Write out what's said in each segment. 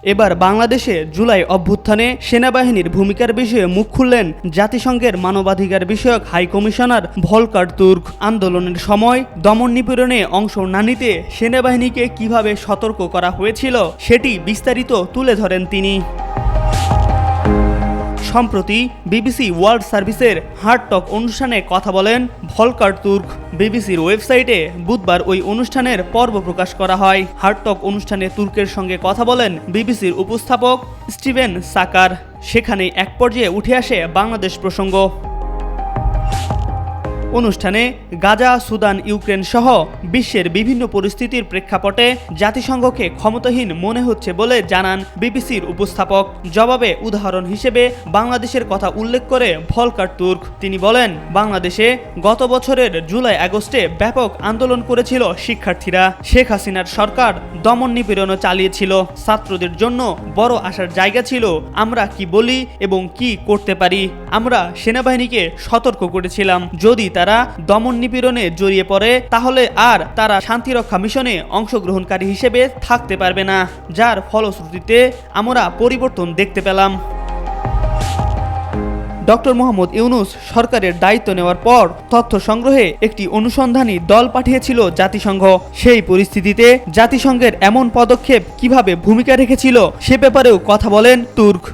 এবার বাংলাদেশে জুলাই অভ্যুত্থানে সেনাবাহিনীর ভূমিকার বিষয়ে মুখ খুললেন জাতিসংঘের মানবাধিকার বিষয়ক হাই কমিশনার ভলকার তুর্ক। আন্দোলনের সময় দমন নিপীড়নে অংশ না নিতে সেনাবাহিনীকে কিভাবে সতর্ক করা হয়েছিল সেটি বিস্তারিত তুলে ধরেন তিনি। সম্প্রতি বিবিসি ওয়ার্ল্ড সার্ভিসের হার্ট টক অনুষ্ঠানে কথা বলেন ভলকার তুর্ক। বিবিসির ওয়েবসাইটে বুধবার ওই অনুষ্ঠানের পর্ব প্রকাশ করা হয়। হার্ট টক অনুষ্ঠানে তুর্কের সঙ্গে কথা বলেন বিবিসির উপস্থাপক স্টিভেন সাকার। সেখানে এক পর্যায়ে উঠে আসে বাংলাদেশ প্রসঙ্গ। অনুষ্ঠানে গাজা, সুদান, ইউক্রেন সহ বিশ্বের বিভিন্ন পরিস্থিতির প্রেক্ষাপটে জাতিসংঘকে ক্ষমতাহীন মনে হচ্ছে বলে জানান বিবিসির উপস্থাপক। জবাবে উদাহরণ হিসেবে বাংলাদেশের কথা উল্লেখ করে ভলকার তুর্ক তিনি বলেন, বাংলাদেশে গত বছরের জুলাই আগস্টে ব্যাপক আন্দোলন করেছিল শিক্ষার্থীরা। শেখ হাসিনার সরকার দমন নিপীড়নও চালিয়েছিল। ছাত্রদের জন্য বড় আশার জায়গা ছিল আমরা কি বলি এবং কি করতে পারি। আমরা সেনাবাহিনীকে সতর্ক করেছিলাম, যদি তারা দমন নিপীড়নে জড়িয়ে পড়ে তাহলে আর তারা শান্তিরক্ষা মিশনে অংশগ্রহণকারী হিসেবে থাকতে পারবে না, যার ফলশ্রুতিতে আমরা পরিবর্তন দেখতে পেলাম। ডক্টর মোহাম্মদ ইউনূস সরকারের দায়িত্ব নেওয়ার পর তথ্য সংগ্রহে একটি অনুসন্ধানী দল পাঠিয়েছিল জাতিসংঘ। সেই পরিস্থিতিতে জাতিসংঘের এমন পদক্ষেপ কিভাবে ভূমিকা রেখেছিল সে ব্যাপারেও কথা বলেন তুর্ক।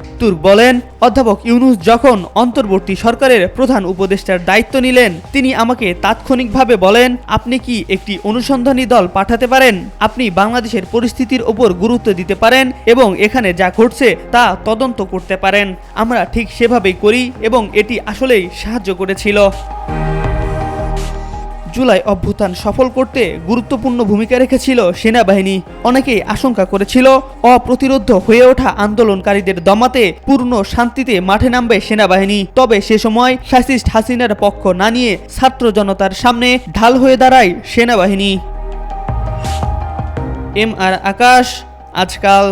বলেন, অধ্যাপক ইউনূস যখন অন্তর্বর্তী সরকারের প্রধান উপদেষ্টার দায়িত্ব নিলেন, তিনি আমাকে তাৎক্ষণিকভাবে বলেন, আপনি কি একটি অনুসন্ধানী দল পাঠাতে পারেন? আপনি বাংলাদেশের পরিস্থিতির উপর গুরুত্ব দিতে পারেন এবং এখানে যা ঘটছে তা তদন্ত করতে পারেন। আমরা ঠিক সেভাবেই করি এবং এটি আসলেই সাহায্য করেছিল। জুলাই অভ্যুত্থান সফল করতে গুরুত্বপূর্ণ ভূমিকা রেখেছিল সেনাবাহিনী। অনেকেই আশঙ্কা করেছিল অপ্রতিরোধ্য হয়ে ওঠা আন্দোলনকারীদের দমাতে পূর্ণ শান্তিতে মাঠে নামবে সেনাবাহিনী। তবে সে সময় ফ্যাসিস্ট হাসিনার পক্ষ না নিয়ে ছাত্র জনতার সামনে ঢাল হয়ে দাঁড়ায় সেনাবাহিনী। এম আর আকাশ, আজকাল।